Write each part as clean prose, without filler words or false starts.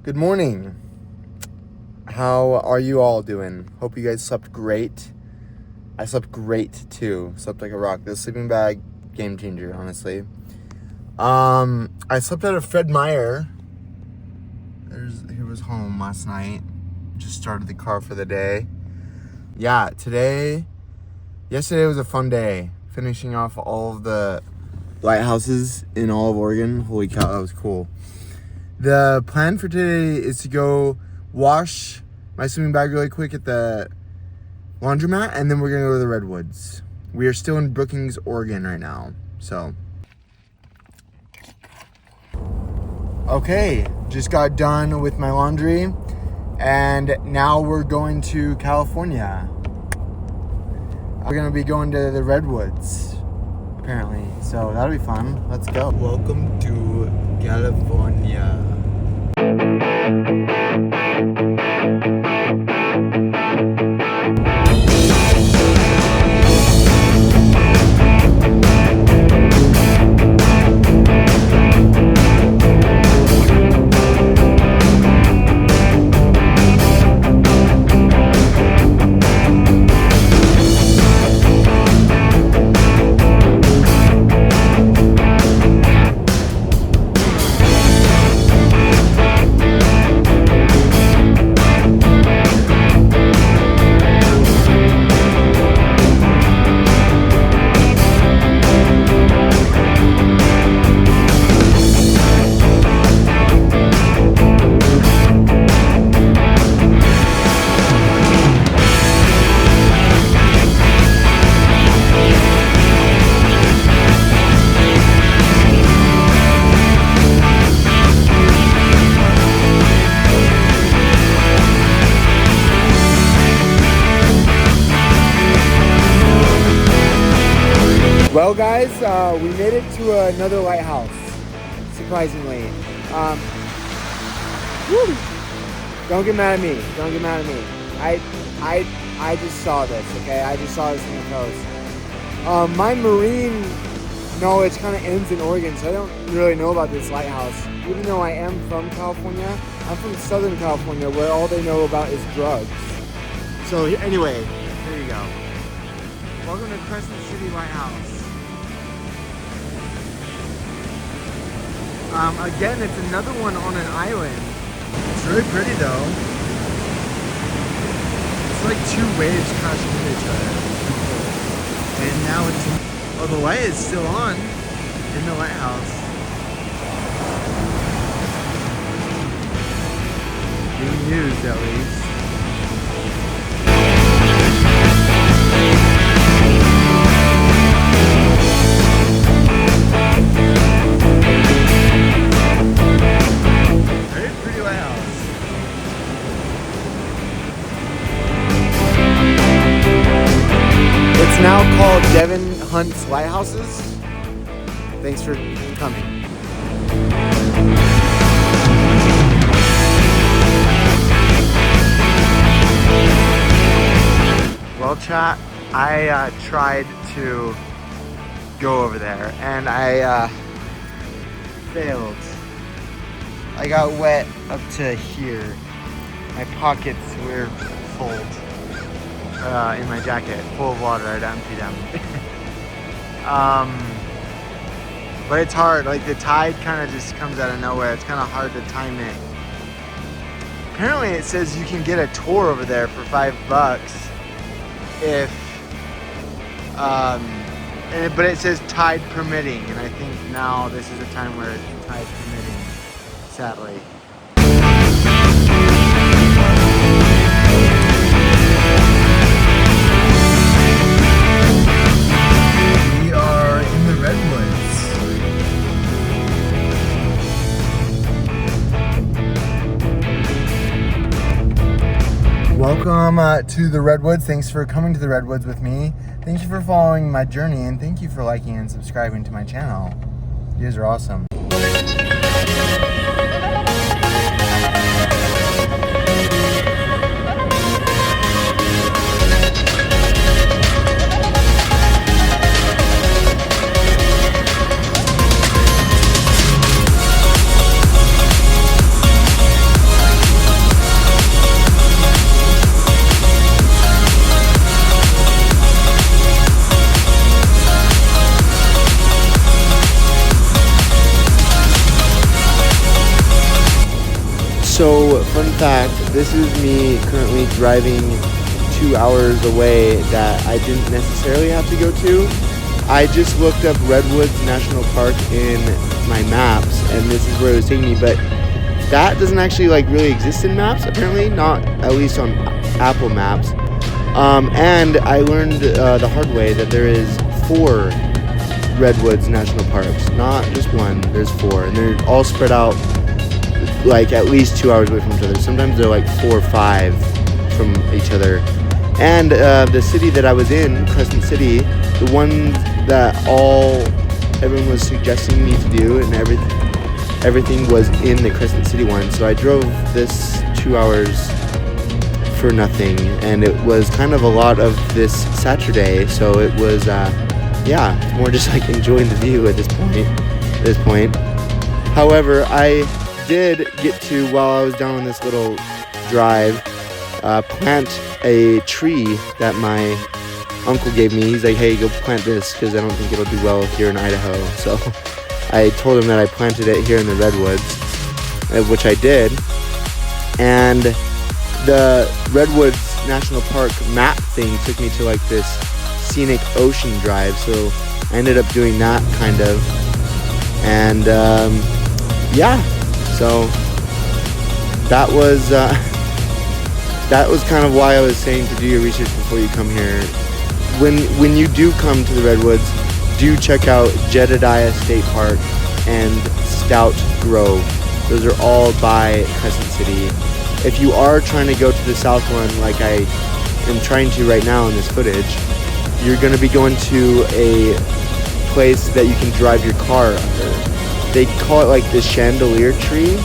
Good morning. How are you all doing? Hope you guys slept great. I slept great too. Slept like a rock. This sleeping bag, game changer, honestly. I slept at a Fred Meyer. He was home last night. Just started the car for the day. Yeah, yesterday was a fun day. Finishing off all of the lighthouses in all of Oregon. Holy cow, that was cool. The plan for today is to go wash my swimming bag really quick at the laundromat, and then we're gonna go to the Redwoods. We are still in Brookings, Oregon right now, so. Okay, just got done with my laundry, and now we're going to California. We're gonna be going to the Redwoods, apparently, so that'll be fun. Let's go. Welcome to California. Well, guys, we made it to another lighthouse, surprisingly. Don't get mad at me. Don't get mad at me. I just saw this, okay? I just saw this in the post. My marine knowledge kind of ends in Oregon, so I don't really know about this lighthouse. Even though I am from California, I'm from Southern California, where all they know about is drugs. So anyway, here you go. Welcome to Crescent City Lighthouse. Again, it's another one on an island. It's really pretty though. It's like two waves crashing into each other. And now it's, oh, the light is still on in the lighthouse. Being used at least. It's now called Devin-hurst Lighthouses. Thanks for coming. Well, chat, I tried to go over there and I failed. I got wet up to here. My pockets were full. In my jacket, full of water. I had to empty them. But it's hard, like the tide kind of just comes out of nowhere. It's kind of hard to time it. Apparently it says you can get a tour over there for $5 if, but it says tide permitting, and I think now this is a time where it's tide permitting, sadly. Welcome to the Redwoods. Thanks for coming to the Redwoods with me. Thank you for following my journey, and thank you for liking and subscribing to my channel. You guys are awesome. So, fun fact, this is me currently driving 2 hours away that I didn't necessarily have to go to. I just looked up Redwoods National Park in my maps, and this is where it was taking me, but that doesn't actually like really exist in maps, apparently, not at least on Apple Maps. And I learned the hard way that there is 4 Redwoods National Parks, not just one, there's 4, and they're all spread out like at least 2 hours away from each other. Sometimes they're like 4 or 5 from each other. And the city that I was in, Crescent City, the one that everyone was suggesting me to do, and everything was in the Crescent City one. So I drove this 2 hours for nothing, and it was kind of a lot of this Saturday. So it was, more just like enjoying the view at this point. However, I did get to, while I was down on this little drive, plant a tree that my uncle gave me. He's like, hey, go plant this because I don't think it'll do well here in Idaho. So I told him that I planted it here in the Redwoods, which I did. And the Redwoods National Park map thing took me to like this scenic ocean drive. So I ended up doing that kind of. And so that was kind of why I was saying to do your research before you come here. When you do come to the Redwoods, do check out Jedediah State Park and Stout Grove. Those are all by Crescent City. If you are trying to go to the south one, like I am trying to right now in this footage, you're going to be going to a place that you can drive your car under. They call it like the chandelier tree,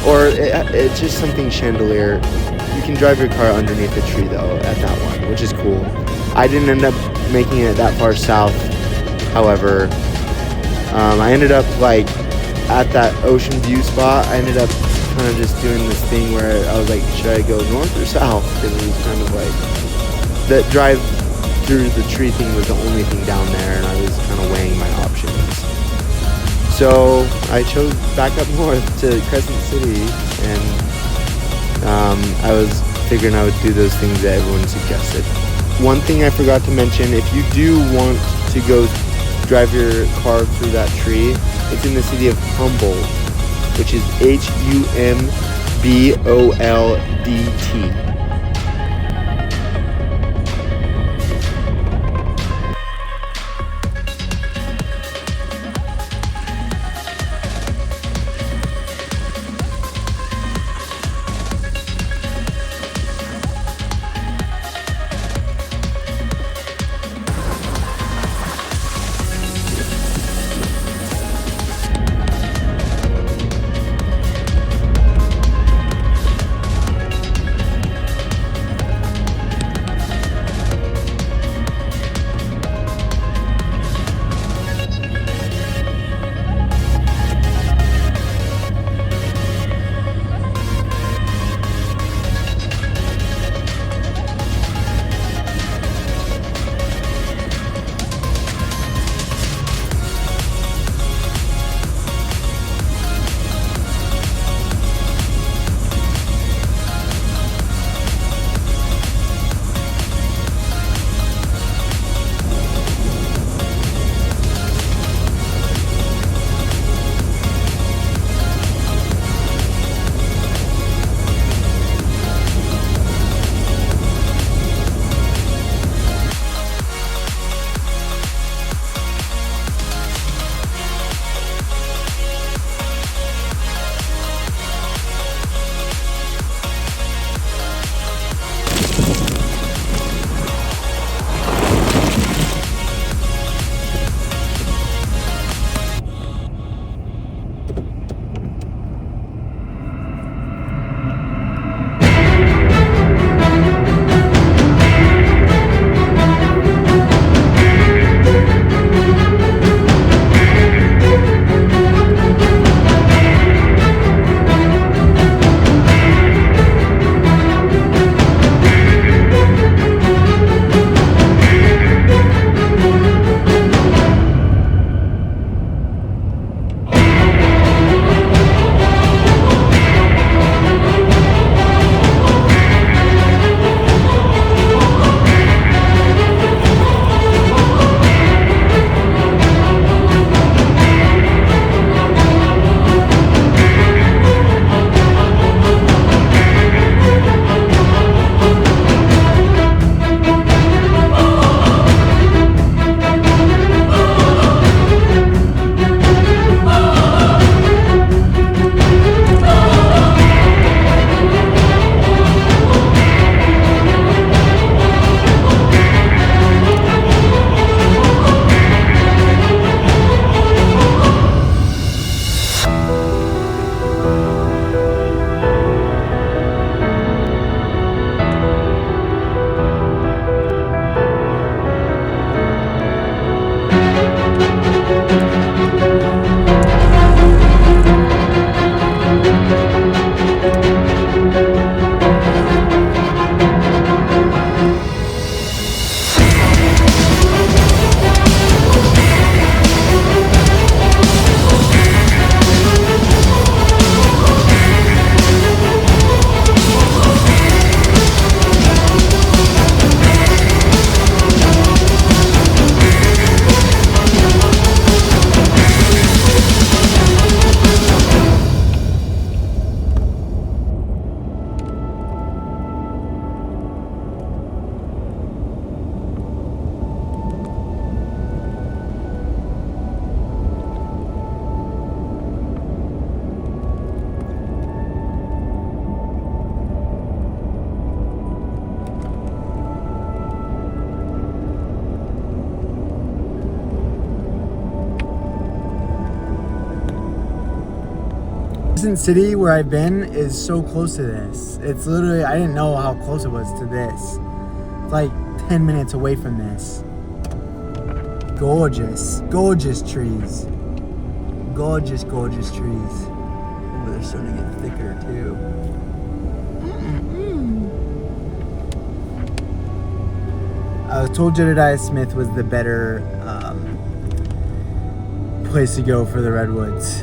or it's just something chandelier. You can drive your car underneath the tree though at that one, which is cool. I didn't end up making it that far south, however. I ended up like at that ocean view spot. I ended up kind of just doing this thing where I was like, should I go north or south? Because it was kind of like the drive through the tree thing was the only thing down there, and I was kind of weighing my options. So I chose back up north to Crescent City, and I was figuring I would do those things that everyone suggested. One thing I forgot to mention, if you do want to go drive your car through that tree, it's in the city of Humboldt, which is Humboldt. Crescent City, where I've been, is so close to this. It's literally, I didn't know how close it was to this. It's like 10 minutes away from this. Gorgeous, gorgeous trees. Gorgeous, gorgeous trees. Oh, they're starting to get thicker too. I was told Jedediah Smith was the better place to go for the redwoods.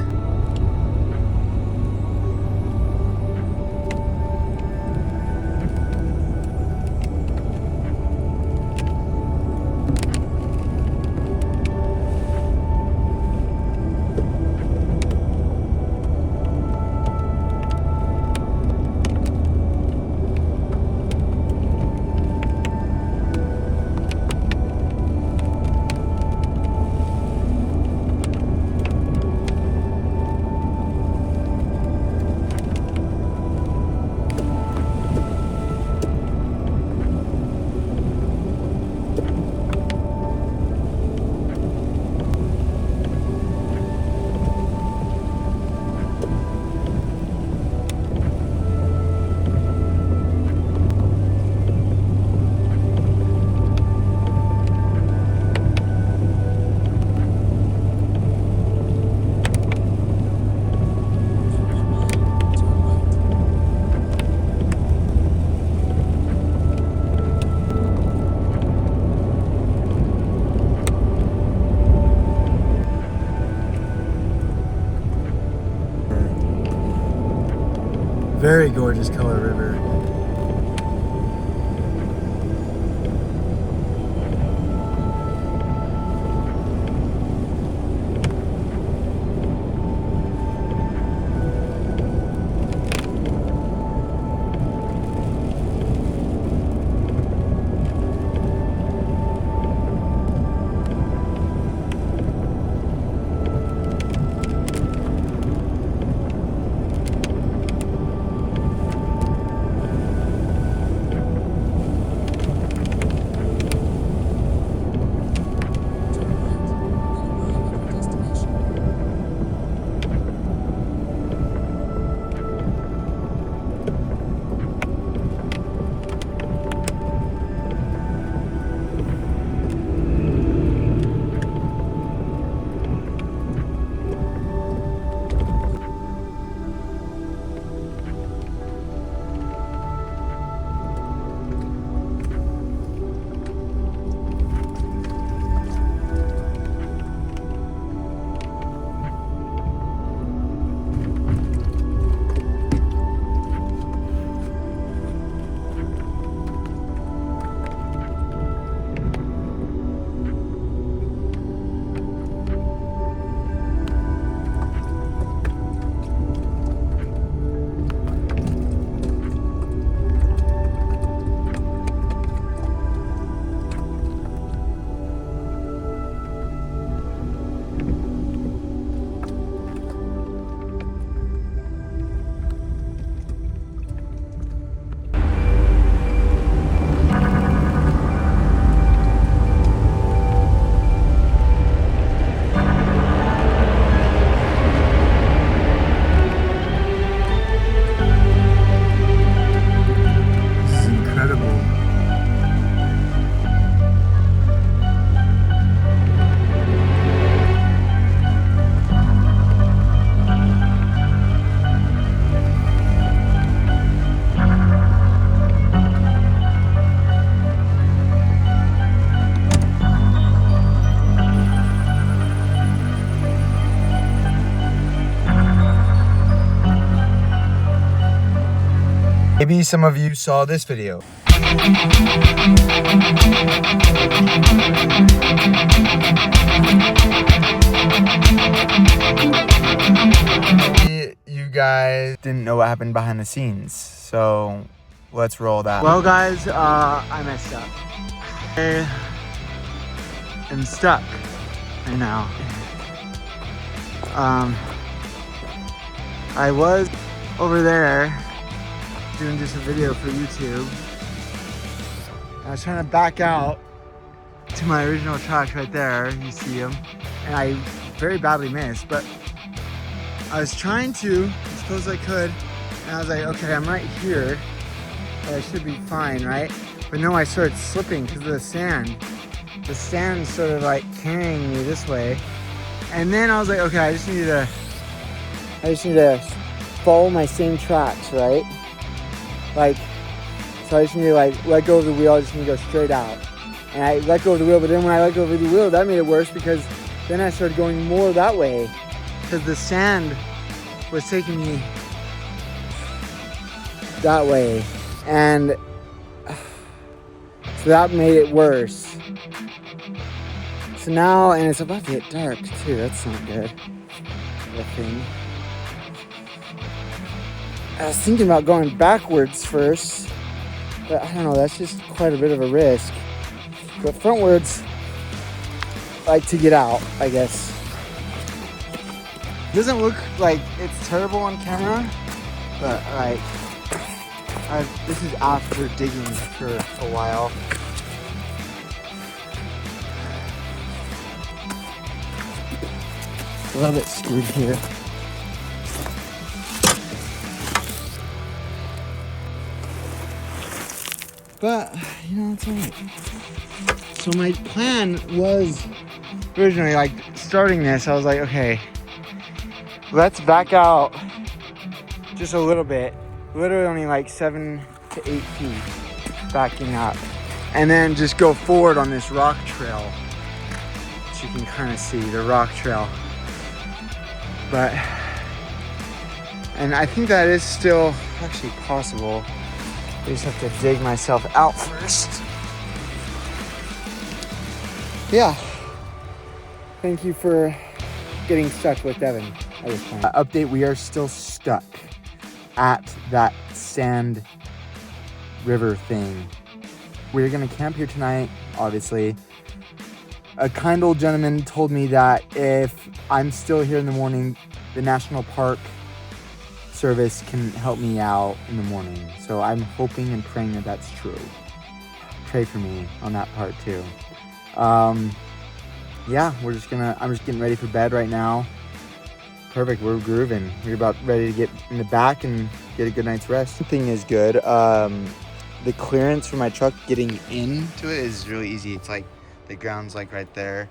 Very gorgeous color river. Maybe some of you saw this video. You guys didn't know what happened behind the scenes, so let's roll that. Well guys, I messed up. I am stuck right now. I was over there doing just a video for YouTube. I was trying to back out to my original tracks right there. You see them, and I very badly missed. But I was trying to. It's close as I could. And I was like, okay, I'm right here. I should be fine, right? But no, I started slipping because of the sand. The sand started like carrying me this way. And then I was like, okay, I just need to follow my same tracks, right? Like, so I just need to like let go of the wheel. I just need to go straight out. And I let go of the wheel, but then when I let go of the wheel, that made it worse because then I started going more that way because the sand was taking me that way. And so that made it worse. So now, and it's about to get dark too. That's not good. The thing. I was thinking about going backwards first, but I don't know, that's just quite a bit of a risk. But frontwards, I like to get out, I guess. Doesn't look like it's terrible on camera, but like, this is after digging for a while. A little bit screwed here. But, you know, it's alright. So my plan was originally, like, starting this, I was like, okay, let's back out just a little bit. Literally only like 7 to 8 feet backing up. And then just go forward on this rock trail. Which you can kind of see, the rock trail. But, and I think that is still actually possible. I just have to dig myself out first. Yeah. Thank you for getting stuck with Devin at this point. Update, we are still stuck at that sand river thing. We're gonna camp here tonight, obviously. A kind old gentleman told me that if I'm still here in the morning, the National Park Service can help me out in the morning. So I'm hoping and praying that that's true. Pray for me on that part too. Yeah, I'm just getting ready for bed right now. Perfect, we're grooving. We're about ready to get in the back and get a good night's rest. The thing is good. The clearance for my truck getting into it is really easy. It's like the ground's like right there.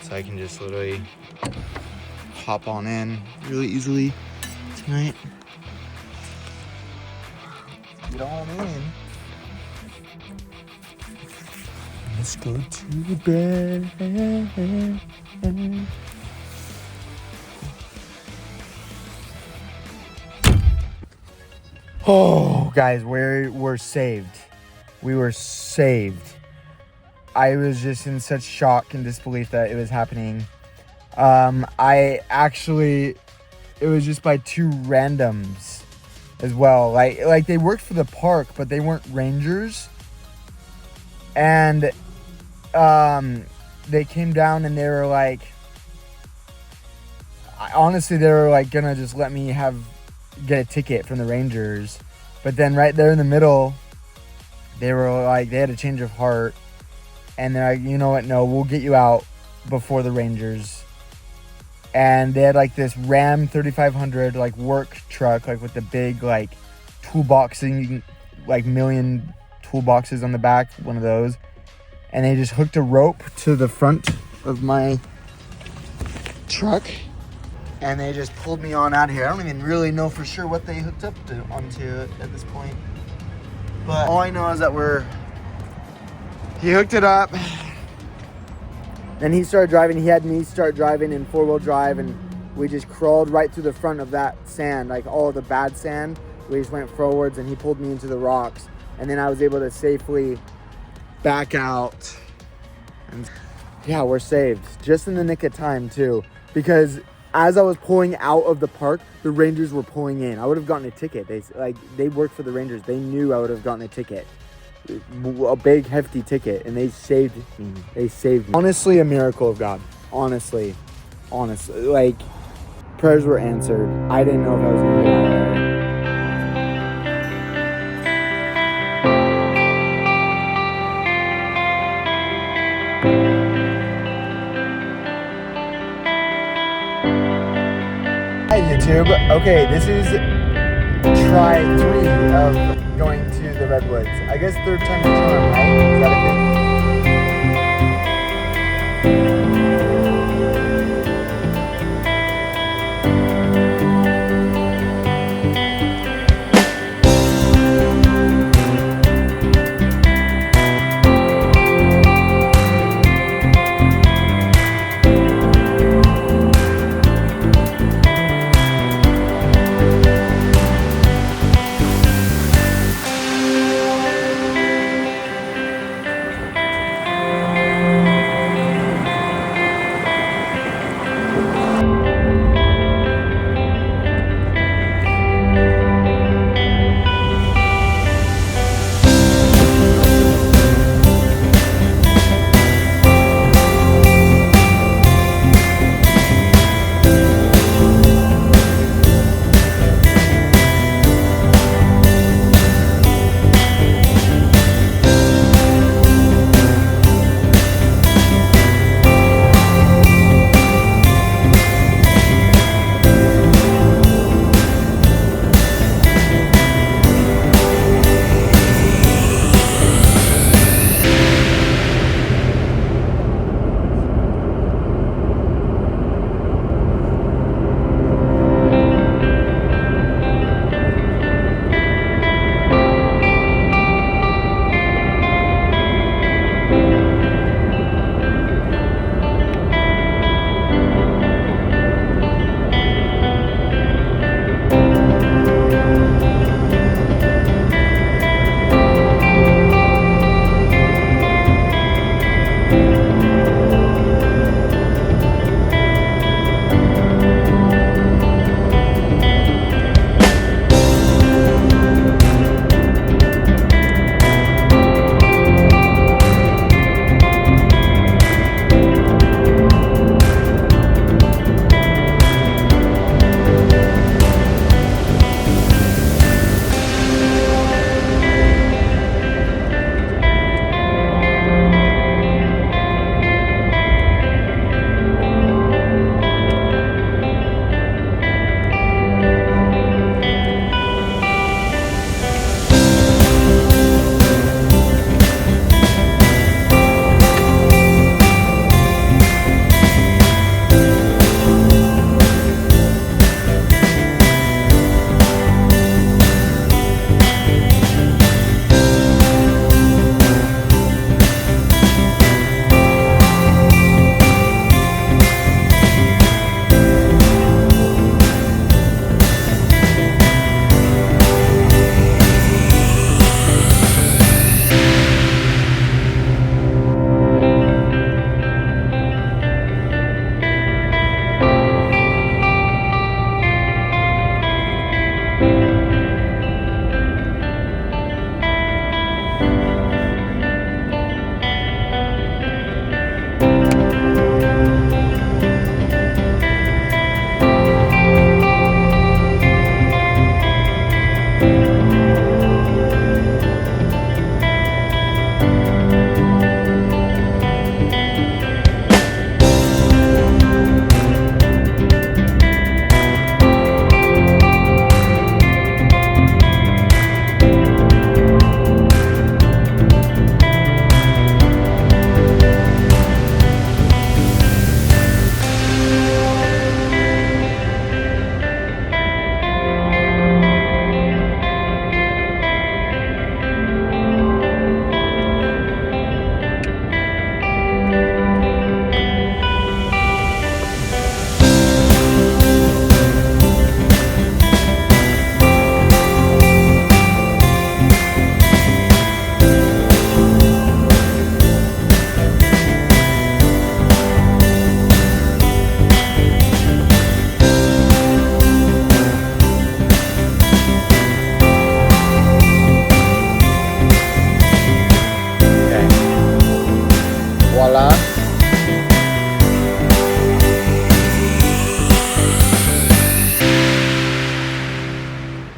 So I can just literally hop on in really easily tonight. Get on in. Let's go to bed. Oh, guys, we're saved. We were saved. I was just in such shock and disbelief that it was happening. It was just by two randoms as well. Like they worked for the park, but they weren't rangers. And they came down and they were like, honestly, they were like gonna just let me get a ticket from the rangers. But then right there in the middle, they were like, they had a change of heart. And they're like, you know what? No, we'll get you out before the rangers. And they had like this Ram 3500 like work truck, like with the big like toolbox thing, like million toolboxes on the back, one of those. And they just hooked a rope to the front of my truck. And they just pulled me on out of here. I don't even really know for sure what they hooked up onto at this point. But all I know is that he hooked it up. Then he started driving. He had me start driving in 4-wheel drive. And we just crawled right through the front of that sand, like all the bad sand. We just went forwards and he pulled me into the rocks. And then I was able to safely back out. And yeah, we're saved. Just in the nick of time too. Because as I was pulling out of the park, the Rangers were pulling in. I would have gotten a ticket. They work for the Rangers. They knew I would have gotten a ticket. A big, hefty ticket. And they saved me. They saved me. Honestly, a miracle of God. Honestly. Like, prayers were answered. I didn't know if I was going to get out of there. Hi YouTube, Okay, this is try 3 of going to the Redwoods. I guess third time's a charm, right? Is that a thing?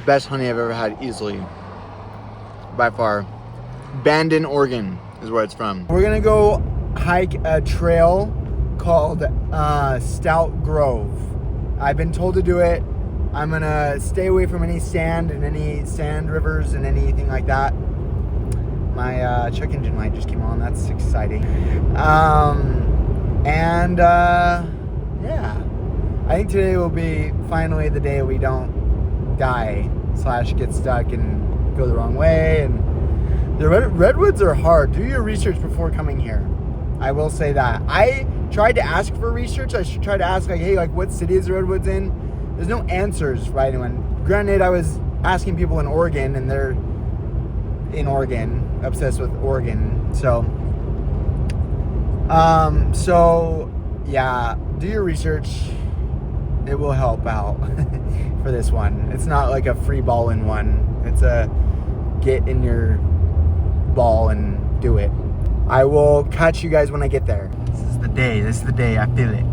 best honey I've ever had, easily. By far. Bandon, Oregon is where it's from. We're gonna go hike a trail called Stout Grove. I've been told to do it I'm gonna stay away from any sand and any sand rivers and anything like that. My check engine light just came on. That's exciting. Yeah, I think today will be finally the day we don't die / get stuck and go the wrong way. And the redwoods are hard. Do your research before coming here. I will say that. I tried to ask for research. I should try to ask, like, hey, like, what city is the redwoods in? There's no answers by anyone. Granted, I was asking people in Oregon, and they're in Oregon, obsessed with Oregon. So yeah, do your research. It will help out for this one. It's not like a free ball in one. It's a get in your ball and do it. I will catch you guys when I get there. This is the day. I feel it.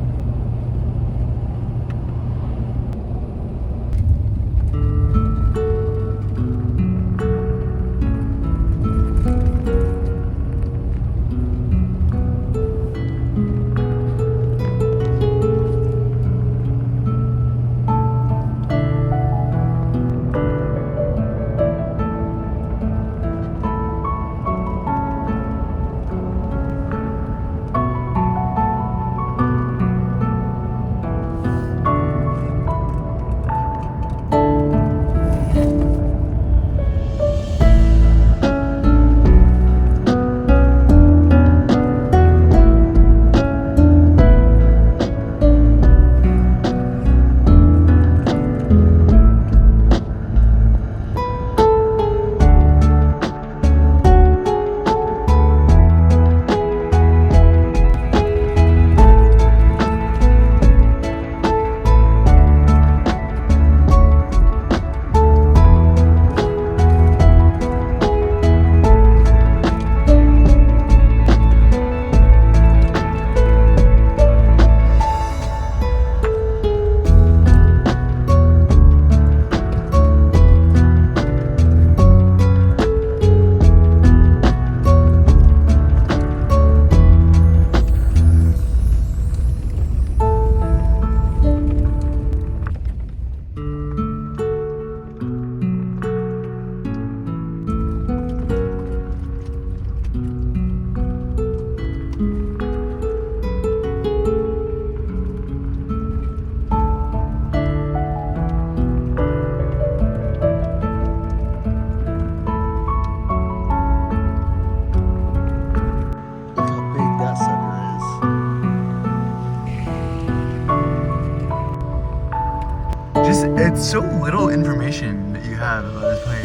It's so little information that you have about this place.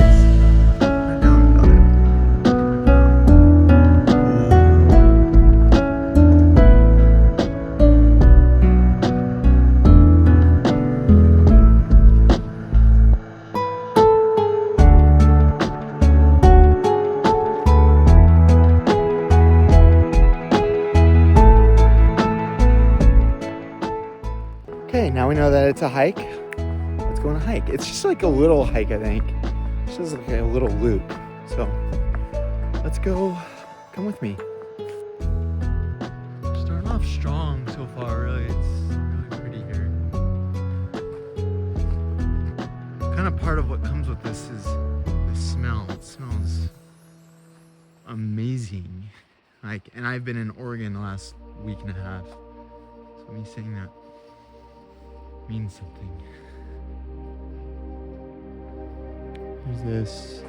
Okay, now we know that it's a hike. Let's go on a hike. It's just like a little hike, I think. It's just like a little loop. So let's go. Come with me. Starting off strong so far, really. It's really pretty here. Kind of part of what comes with this is the smell. It smells amazing. And I've been in Oregon the last week and a half. So me saying that means something. Here's this.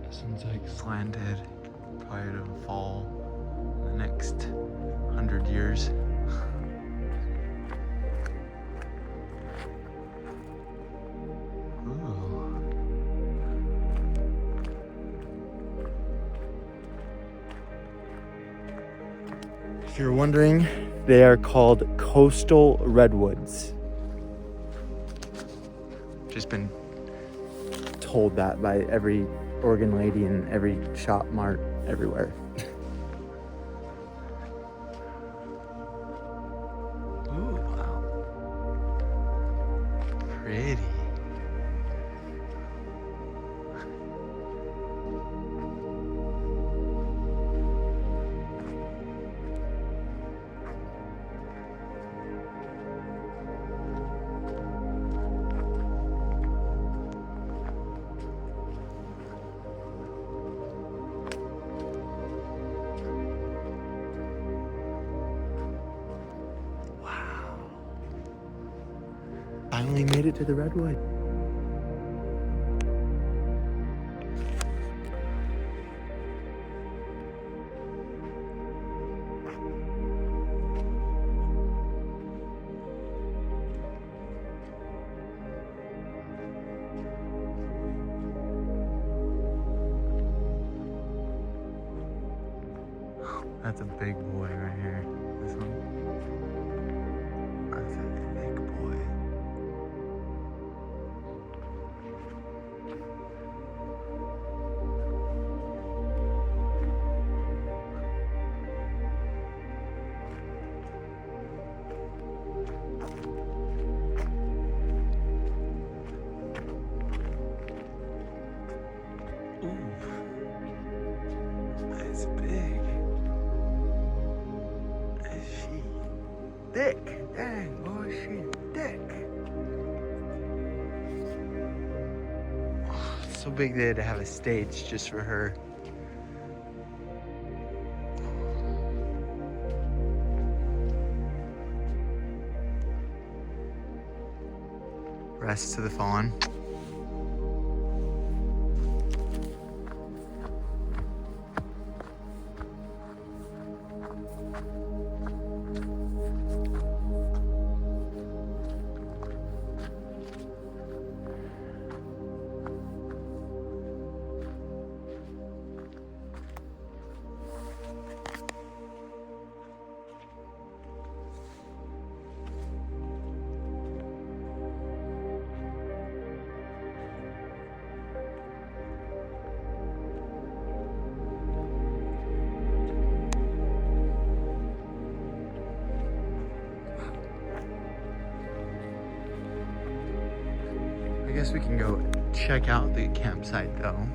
This one's like slanted, probably it'll fall in the next 100 years. Ooh. If you're wondering, they are called coastal redwoods. Just been told that by every Oregon lady in every shop mart everywhere. Ooh, wow. Pretty. Finally made it to the Redwood. That's a big boy right here. This one. That's a big boy. Ooh. That's big. She thick. Dang, boy, she thick. Oh, so big they had to have a stage just for her. Rest to the fawn. I guess we can go check out the campsite though.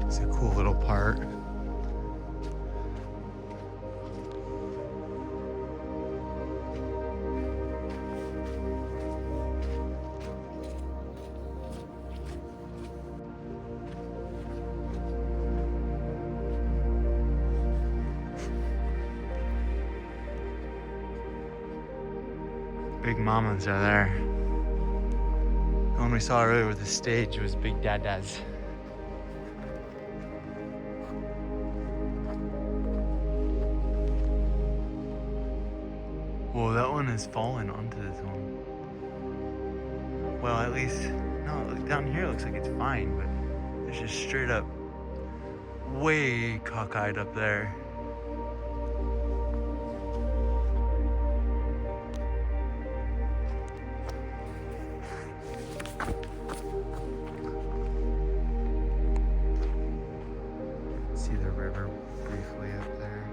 It's a cool little part. Big mamas are there. The one we saw earlier with the stage was Big Dada's. Whoa, that one has fallen onto this one. Well, at least, no, look, down here it looks like it's fine, but it's just straight up way cockeyed up there. See the river briefly up there.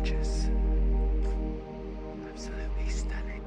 gorgeous. Absolutely stunning.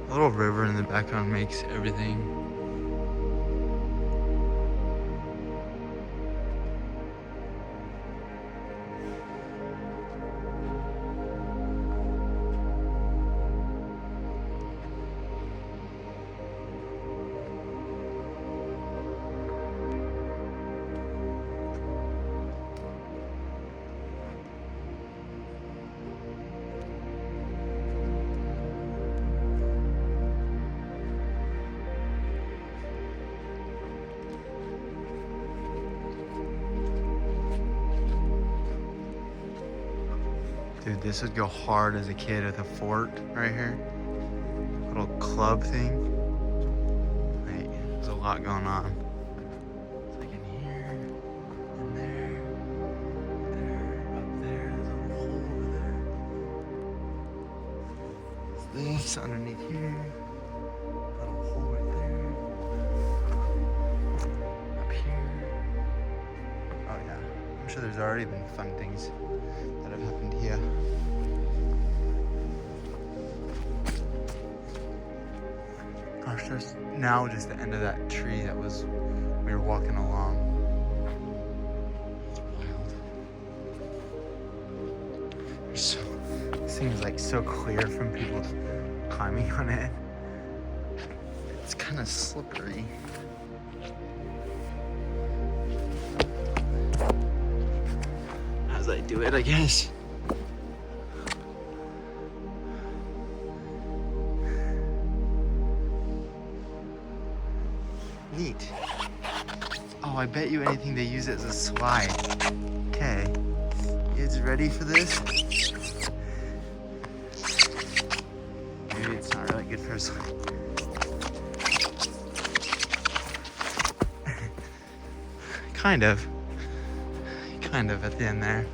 A little river in the background makes everything. Dude, this would go hard as a kid with a fort right here. Little club thing. Wait, there's a lot going on. It's like in here, in there, up there, there's a little hole over there. There's this underneath here. Little hole right there. Up here. Oh yeah, I'm sure there's already been fun things that have happened here. Gosh, there's now just the end of that tree that was, we were walking along. It's wild. There's this thing is like so clear from people climbing on it. It's kind of slippery. As I do it, I guess. Neat. Oh, I bet you anything they use it as a slide. Okay. You guys ready for this? Maybe it's not really good for a slide. Kind of at the end there.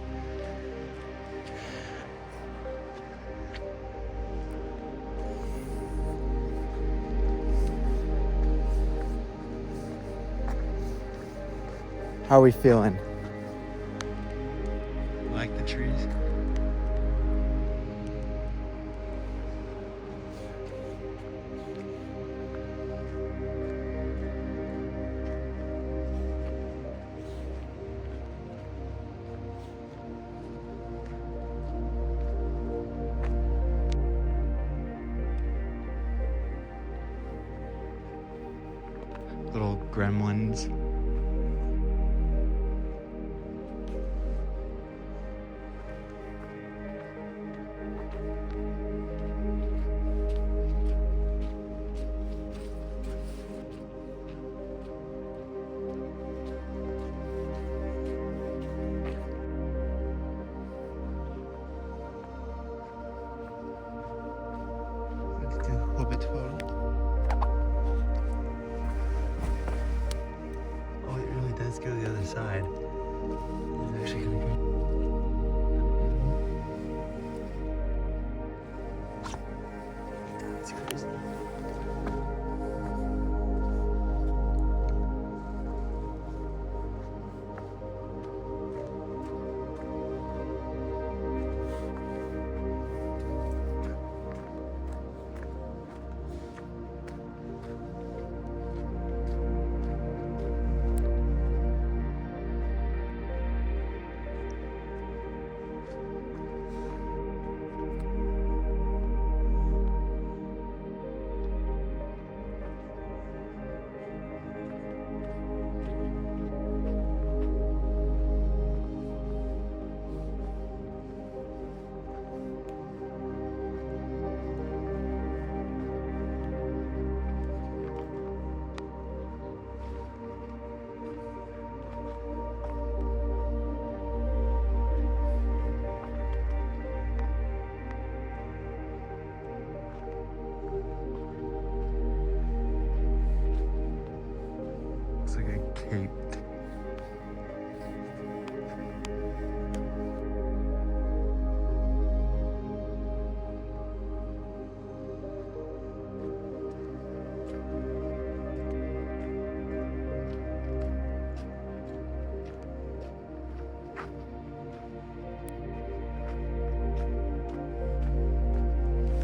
How are we feeling? Like the trees? Little gremlins. Oh, it really does go to the other side. It's actually kind of good. tanked.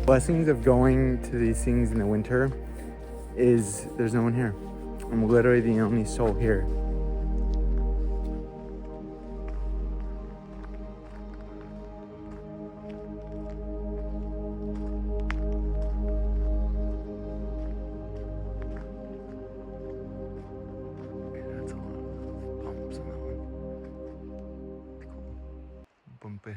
Blessings of going to these things in the winter is there's no one here. I'm literally the only soul here. Okay, that's a lot of bumps on that one. Cool. Bumpy.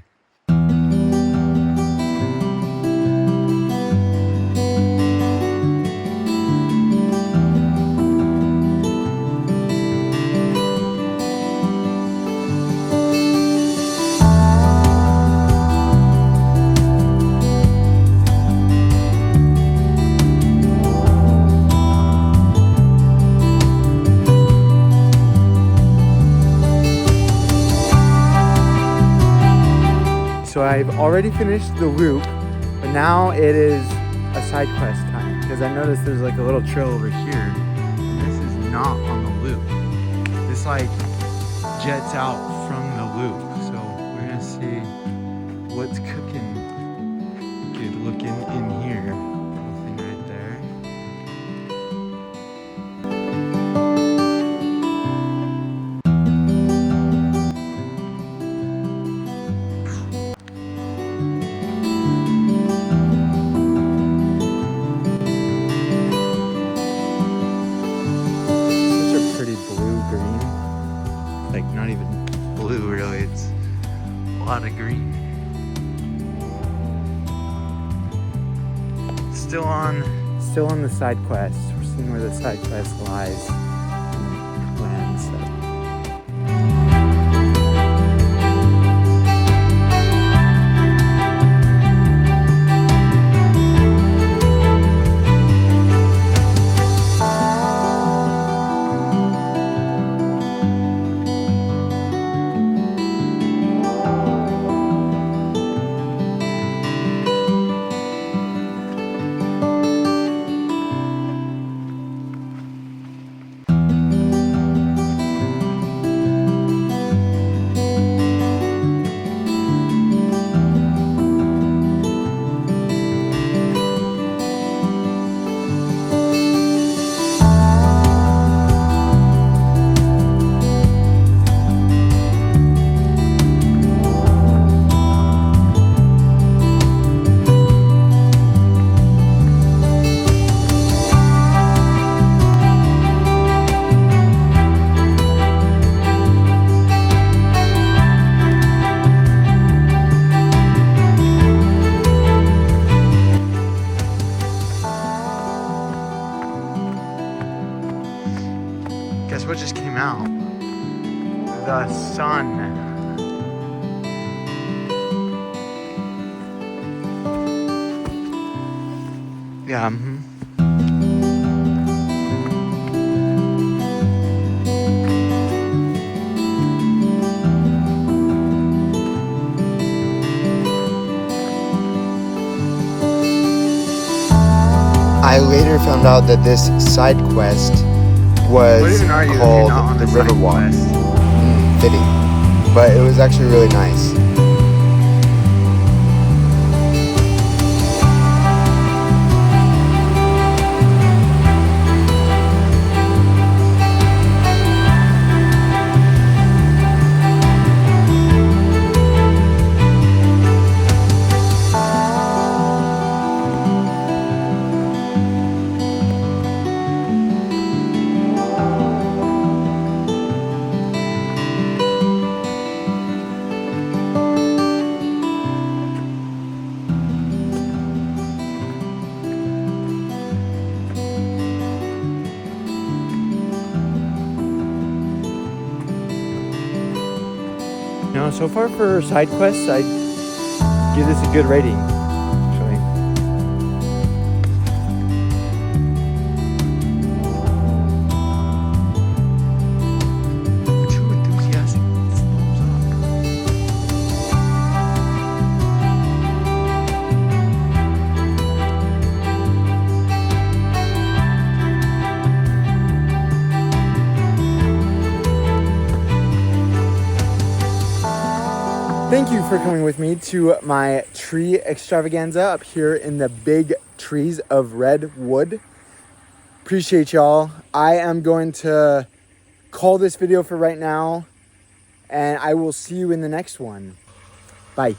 So I've already finished the loop, but now it is a side quest time because I noticed there's like a little trail over here, and this is not on the loop. This like jets out from the loop, so we're gonna see what's cooking. Good looking in here. Little thing right there. Like not even blue really, it's a lot of green. Still on the side quest. We're seeing where the side quest lies. Lands. Guess what just came out? The sun. Yeah. I later found out that this side quest was called the River Walk. Fitting. But it was actually really nice. You know, so far for side quests, I'd give this a good rating, actually. Thank you for coming with me to my tree extravaganza up here in the big trees of Redwood. Appreciate y'all. I am going to call this video for right now, and I will see you in the next one. Bye.